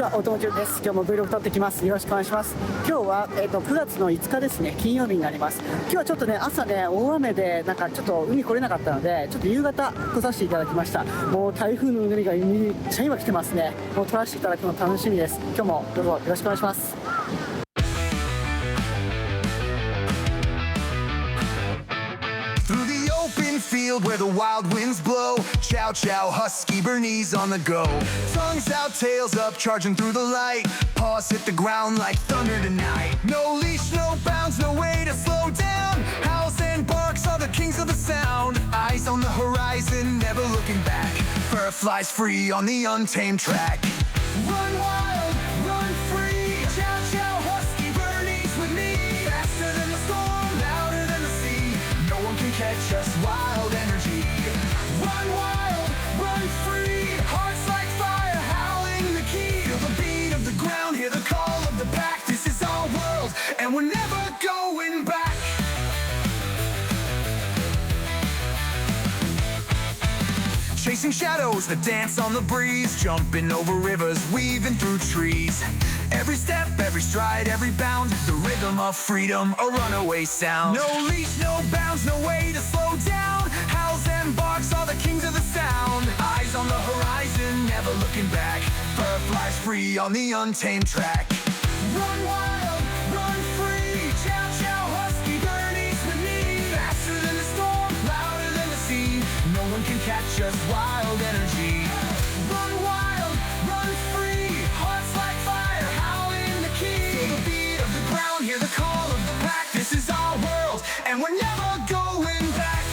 は大友潤です。今日も Vlog 撮ってきます。よろしくお願いします。今日は、9月の5日ですね、金曜日になります。今日はちょっとね、朝ね、大雨でなんかちょっと海来れなかったので、ちょっと夕方来させていただきました。もう台風のうねりがめっちゃ今来てますね。もう撮らせていただくの楽しみです。今日もどうぞよろしくお願いします。Field where the wild winds blow. Chow chow, husky Bernese on the go. Tongues out, tails up, charging through the light. Paws hit the ground like thunder tonight. No leash, no bounds, no way to slow down. Howls and barks are the kings of the sound. Eyes on the horizon, never looking back. Fur flies free on the untamed track. Run wild, run free. Chow chow, husky Bernese with me. Faster than the storm, louder than the sea. No one can catch us. Wild energy. Run wild, run free. Hearts like fire, howling the key. Feel the beat of the ground, hear the call of the pack. This is our world, and we're never going back. Chasing shadows that dance on the breeze. Jumping over rivers, weaving through trees. Every step, every stride, every bound. The rhythm of freedom, a runaway sound. No leash, no bounds, no way to slow down. Howls and barks are the kings of the sound. Eyes on the horizon, never looking back. Fur flies free on the untamed track. Run wild, run free. Chow chow, husky Bernese with me. Faster than the storm, louder than the sea. No one can catch us, wild energy. Run wild, run free. Hearts like fire, howling the key. Feel the beat of the ground, hear the call of the pack. This is our world, and we're never going back.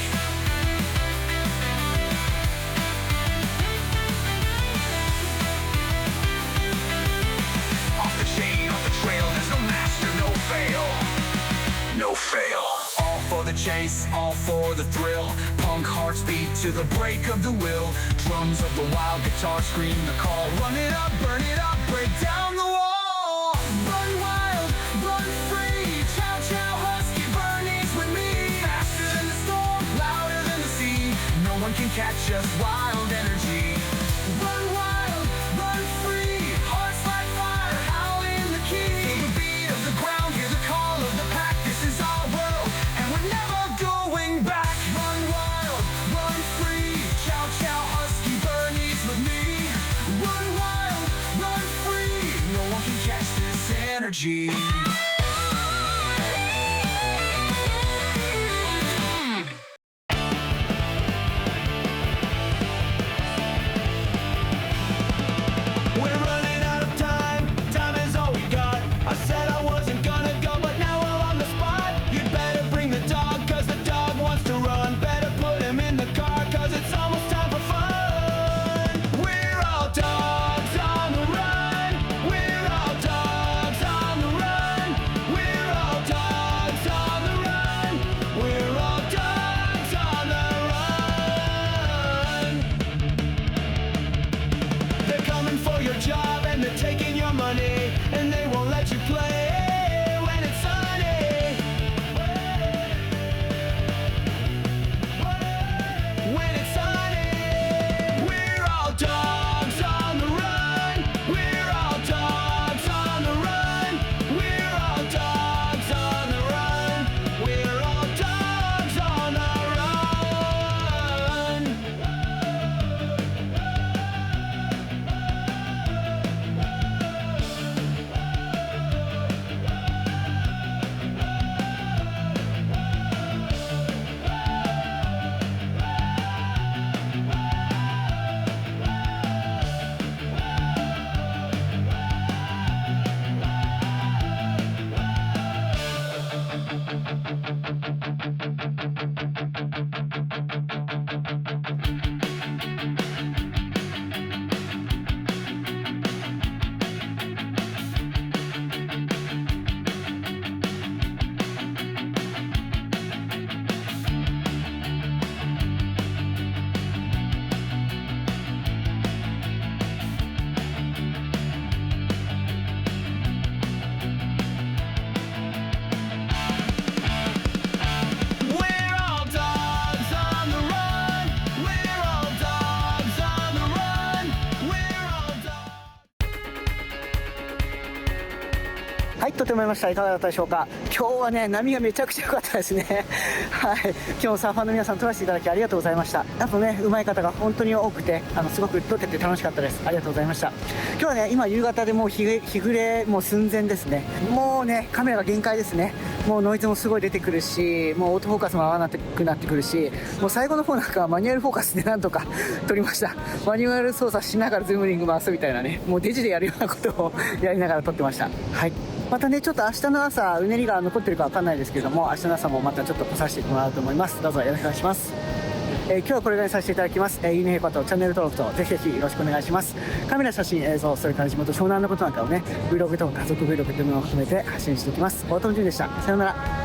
Off the chain, off the trail, there's no master, no fail. No fail. All for the chase, all for the thrill. Punk hearts beat to the break of the will. Drums of the wild guitar scream the call. Run it up, burn it up, break down the wall. Run wild, run free. Chow chow, husky Bernese with me. Faster than the storm, louder than the sea. No one can catch us, wild energy. Run wild, run free. Hearts like fire, howling the key. Feel the beat of the ground, hear the call of the pack. This is our world, and we're never going back. Run wild, run free. Chow chow, husky Bernese with me. Run wild, run free. No one can catch this energy. We're running out of time. Time is all we got. I said I wasn't gonna go, but now I'm on the spot. You'd better bring the dog, cause the dog wants to run. Better put him in the car, cause it's almost time for fun. We're all dogs on the run. We're all dogs on the run. We're all dogs on the run. We're all dogs on the run. They're coming for your job and they're taking your money, and they won't let you play when it's sunny. When it's sunny, we're all dogs on the run. We're all dogs on the run. We're all dogs on the run. We're all dogs on the run. はい、撮ってもらいました。いかがだったでしょうか。今日はね、波がめちゃくちゃ良かったですね。はい、今日サーファーの皆さん撮らせていただきありがとうございました。あとね、上手い方が本当に多くて、すごく撮ってて楽しかったです。ありがとうございました。今日はね、今夕方でもう日暮れもう寸前ですね。もうね、カメラが限界ですね。もうノイズもすごい出てくるし、もうオートフォーカスも合わなくなってくるし、もう最後の方なんかマニュアルフォーカスでなんとか撮りました。マニュアル操作しながらズームリング回すみたいなね、もうデジでやるようなことをやりながら撮ってました。はい。またね、ちょっと明日の朝、うねりが残ってるかわかんないですけれども、明日の朝もまたちょっと来させてもらうと思います。どうぞよろしくお願いします。今日はこれぐらいにさせていただきます。いいね、ことチャンネル登録とぜひぜひよろしくお願いします。カメラ、写真、映像、それから地元湘南のことなんかをね、Vlog と家族 Vlog というものを含めて発信していきます。大友潤でした。さようなら。